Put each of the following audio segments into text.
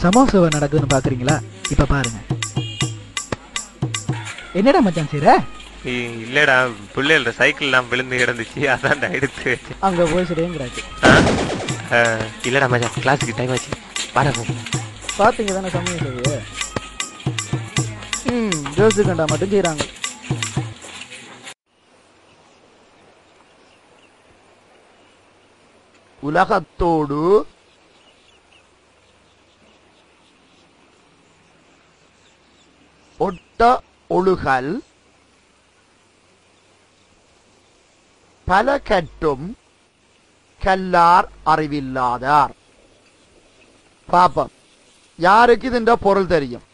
சமோசா நடக்குதுன்னு பாக்குறீங்களா? இப்ப பாருங்க. என்னடா மச்சான் செய்ற? இல்லடா, பிள்ளைகள சைக்கிள் எல்லாம் விழுந்து கிடந்துச்சு, அதான் எடுத்து அங்க போய் சரிங்கிறாச்சு. இல்லடா மச்சான், கிளாஸுக்கு டைம் ஆச்சு, வாடா போ. பாத்தீங்க தானே சமயம் செய்ய. ஜோசு கண்டா மட்டும் செய்யறாங்க. உலகத்தோடு ஒட்ட ஒழுகல் பல கட்டும் கல்லார் அறிவில்லாதார். பாப்பம், யாருக்கு இதுன்ற பொருள் தெரியும்?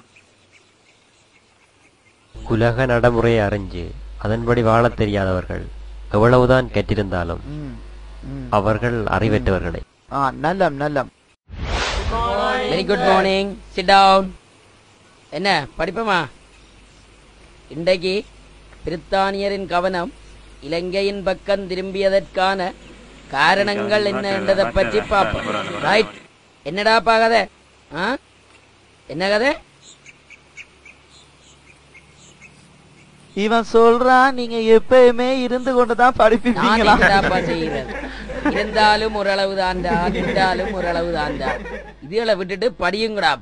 உலக நடைமுறையை அறிஞ்சு அதன்படி வாழத் தெரியாதவர்கள் எவ்வளவுதான் கற்றிருந்தாலும் அவர்கள் அறிவற்றவர்களே. நல்லம் நல்லம். Very good morning. Sit down. என்ன படிப்பமா? இன்றைக்கு பிரித்தானியரின் கவனம் இலங்கையின் பக்கம் திரும்பியதற்கான காரணங்கள் என்ன என்றதை பற்றி பார்ப்போம். ரைட்? என்னடா கதை? என்ன கதை? இவன் சொல்றான், நீங்க எப்பயுமே இருந்து கொண்டுதான் படிப்பீங்களா? இருந்தாலும் ஓரளவு தாண்டா, இருந்தாலும் ஓரளவு தாண்டா. இதுகளை விட்டுட்டு படியுங்கடா.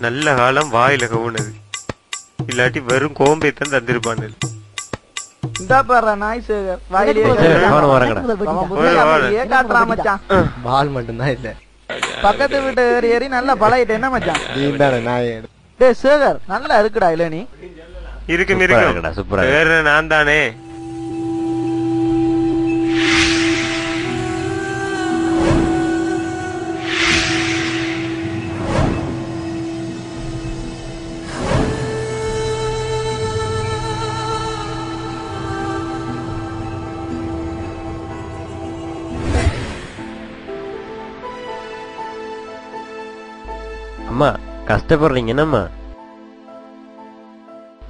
நல்ல காலம் வாயில கவுனது, இல்லாட்டி வெறும் கோம்பைத்தான் தந்திருப்பான். இந்த பாரு நாய் சேகர் வாயிலே பால் மட்டும்தான் இல்ல. பக்கத்து வீட்டு ஏறி நல்லா பழகிட்டு என்ன மச்சான்? டேய் சேகர், நல்லா இருக்குடா இல்ல? நீ இருக்கு சூப்பரா. வேற நான் தானே. அம்மா கஷ்டப்படுறீங்க என்னம்மா?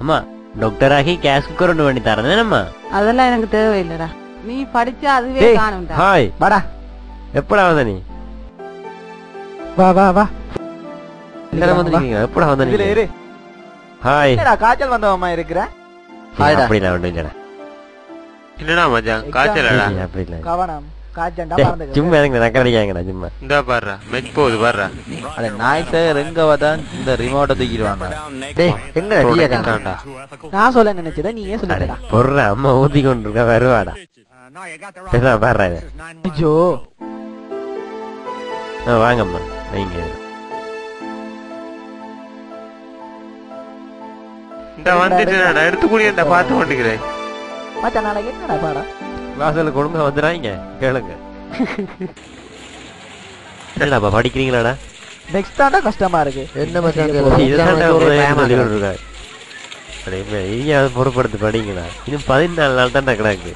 அம்மா டாக்டர் ஆகி கேஸ் குக்கர் ஒன்று பண்ணி தரேன். அதெல்லாம் எனக்கு தேவையில்லடா, நீ படிச்சா அதுவே காணும்டா. ஹாய் வாடா. எப்படா வந்த நீ? வா வா வா. எப்படா வந்த நீ? ஹாய். காய்ச்சல் வந்தவமா இருக்கிற? அப்படிலாம் ஒன்றும் இல்லடா. என்னடா மச்சான் காய்ச்சலடா? அப்படி இல்ல, கவனம். சும்மா எனக்கு நக்கடிக்காங்கடா சும்மா. இந்த பாருடா மெச் போகுது பாருடா. அட நாய் சேகர் எங்க வதான் இந்த ரிமோட்டை தூக்கிடுவாங்க. டேய் எங்க டீயா காண்டா? நான் சொல்ல நினைச்சத நீயே சொல்லுடா. பொறுடா, அம்மா ஊத்தி கொண்டு இருக்கா, வருவாடா. பேசா பாருடா. ஐயோ வாங்கம்மா வைங்க. இந்த வந்துட்டு நான் எடுத்துக்கூடிய பார்த்து கொண்டுக்கிறேன். மச்சான் நாளைக்கு என்னடா பாடா? வாசலுக்கு ஒழுங்கா வந்துடாங்க, கேளுங்க. என்னடாப்பா படிக்கிறீங்களாடா? நெக்ஸ்ட் தான்டா கஷ்டமா இருக்கு. என்ன மச்சான் பொறுப்படுத்தி படிங்களா? இன்னும் 14 நாள் தான் கிடக்கு.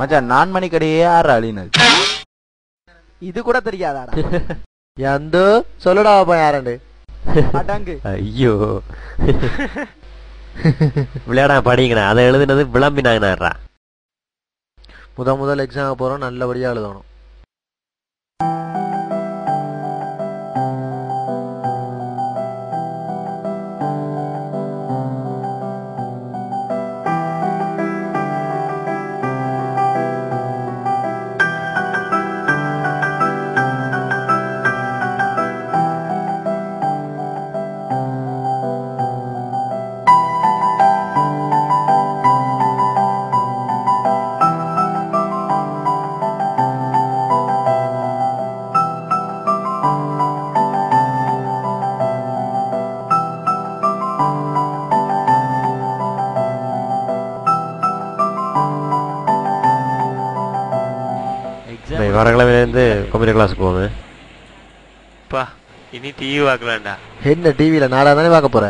மச்சான் 4 மணிக்கடையே 6 அழினது. இது கூட தெரியாதாடா? எந்த சொல்லடா யாரண்டு அடங்கு. ஐயோ விளையாட படிங்கண்ணா, அதை எழுதுனது விளம்பினாங்கண்ணா. முதல் எக்ஸாம் போறோம், நல்லபடியா எழுதணும். வரக்கிழமையிலேருந்து கம்ப்யூட்டர் கிளாஸுக்கு போவேன். இனி டிவி பார்க்கலாம்டா. என்ன டிவியில நாடா தானே பார்க்க போற?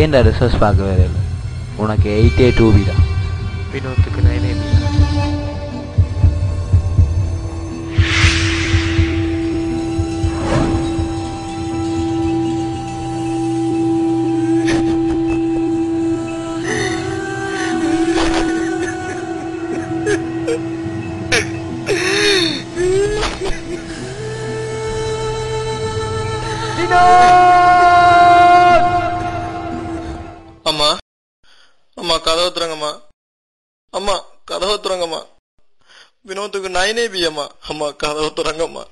ஏன்டா ரிசர்ச் பார்க்க வேற இல்லை உனக்கு 8A2B தான் வினோத்துக்கு 9AB அம்மா அம்மா கதவு துறங்கம்மா அம்மா கதவு துறங்கம்மா வினோத்துக்கு 9AB அம்மா அம்மா கதவு துறங்கம்மா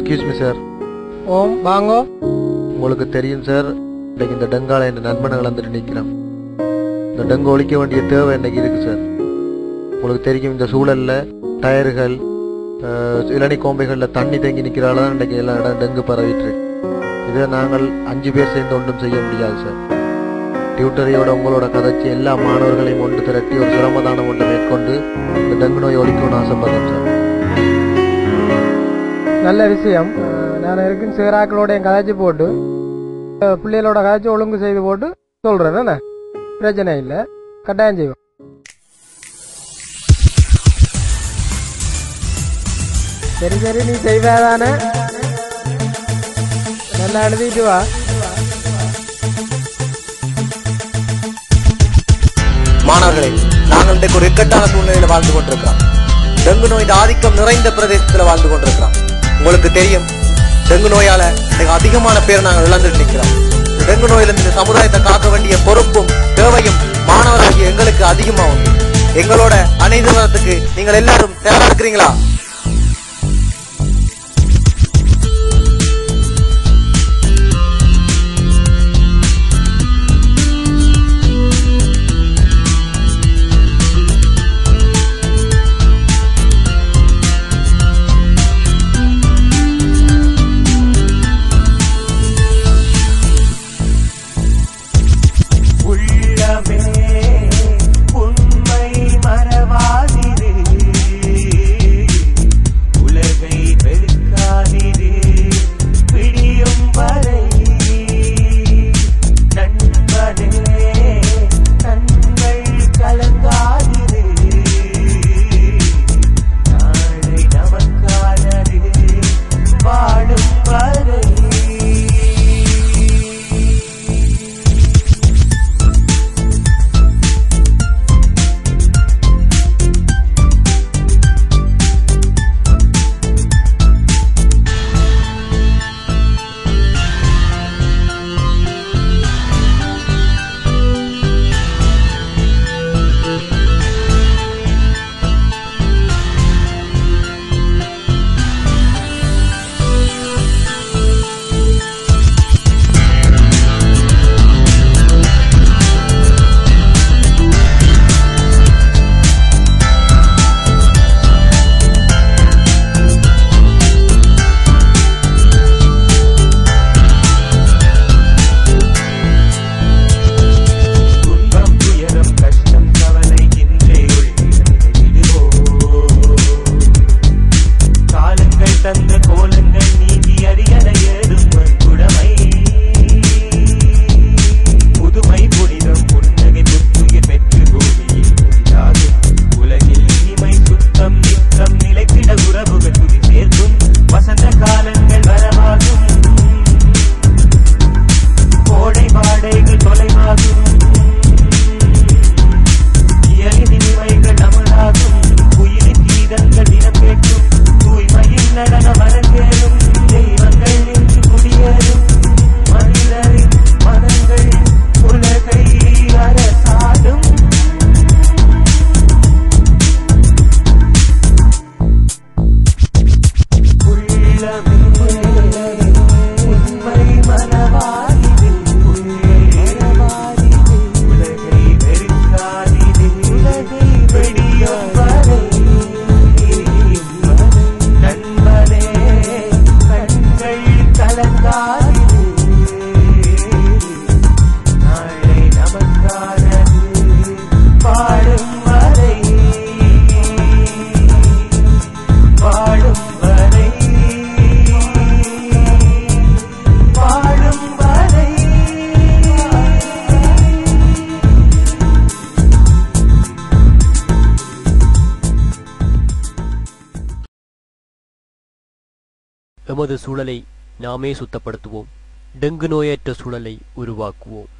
எக்ஸ்கியூஸ் மீ சார். ஓம் வாங்கோ. உங்களுக்கு தெரியும் சார், இன்னைக்கு இந்த டெங்கால என் நண்பனை கலந்துட்டு நிற்கிறான். இந்த டெங்கு ஒழிக்க வேண்டிய தேவை இன்னைக்கு இருக்கு சார். உங்களுக்கு தெரியும் இந்த சூழல்ல டயர்கள் இளநீ கோம்பைகளில் தண்ணி தேங்கி நிற்கிறால தான் இன்றைக்கு எல்லா இடம் டெங்கு பரவிட்டு இருக்கு. இதை நாங்கள் 5 பேர் சேர்ந்து ஒன்றும் செய்ய முடியாது சார். டியூட்டரியோட உங்களோட கதைச்சி எல்லா மாணவர்களையும் ஒன்று திரட்டி ஒரு சிரமதானம் ஒன்றை மேற்கொண்டு இந்த டெங்கு நோய் ஒழிக்கணும்னு ஆசைப்படுறேன் சார். நல்ல விஷயம். நான் இருக்கும் சேராக்களோட என் கதைச்சி போட்டு பிள்ளைகளோட கதைச்சி ஒழுங்கு செய்து போட்டு சொல்றேன். என்ன பிரச்சனை இல்லை, கட்டாயம் செய்வோம். சரி சரி, நீ செய்வாதானே? நல்லா எழுதிட்டு வா. மாணவர்களே, நாங்கள் இன்றைக்கு ஒரு இக்கட்டான சூழ்நிலையில வாழ்ந்து கொண்டிருக்கிறோம். டெங்கு நோயின் ஆதிக்கம் நிறைந்த பிரதேசத்துல வாழ்ந்து கொண்டிருக்கிறோம். உங்களுக்கு தெரியும், டெங்கு நோயால அதிகமான பேர் நாங்கள் இழந்துட்டு நிற்கிறோம். டெங்கு நோயிலிருந்து இந்த சமுதாயத்தை காக்க வேண்டிய பொறுப்பும் தேவையும் மாணவர்களுக்கு எங்களுக்கு அதிகமாகும். எங்களோட அனைத்து நீங்கள் எல்லாரும் தயாரா இருக்கிறீங்களா? தந்த கோலங்கள் நீங்கி அறியன ஏறும் குடமை புதுமை புனிதம் புன்னகை புத்துயிர் பெற்று பூமியில் புதிதாகும் உலகில் இனிமை சுத்தம் நித்தம் நிலைத்திட உறவுகள் புதி சேர்க்கும் வசந்த காலங்கள் வரவாகும் கோடை வாடைகள் தொலைவாகும் இயலின் இனிமைகள் அமலாகும் உயிரின் கீதங்கள் தினம் கேட்கும் தூய்மையில் நடன வரங்கேறும் தெய்வங்கள் நின்று குடியேறும் மனிதரின் மனங்கள் உலகை அரசாடும் உள்ளமே உண்மை மனவாதிது உலகை வெறுக்காதிது உலகை வெடியும் வரை நண்பனே கண்கள் கலங்காதிது நாளை நமக்கானது பாடும் வரை பாடும் வரை பாடும் வரை எமது சூழலை நாமே சுத்தப்படுத்துவோம். டெங்கு நோயற்ற சூழலை உருவாக்குவோம்.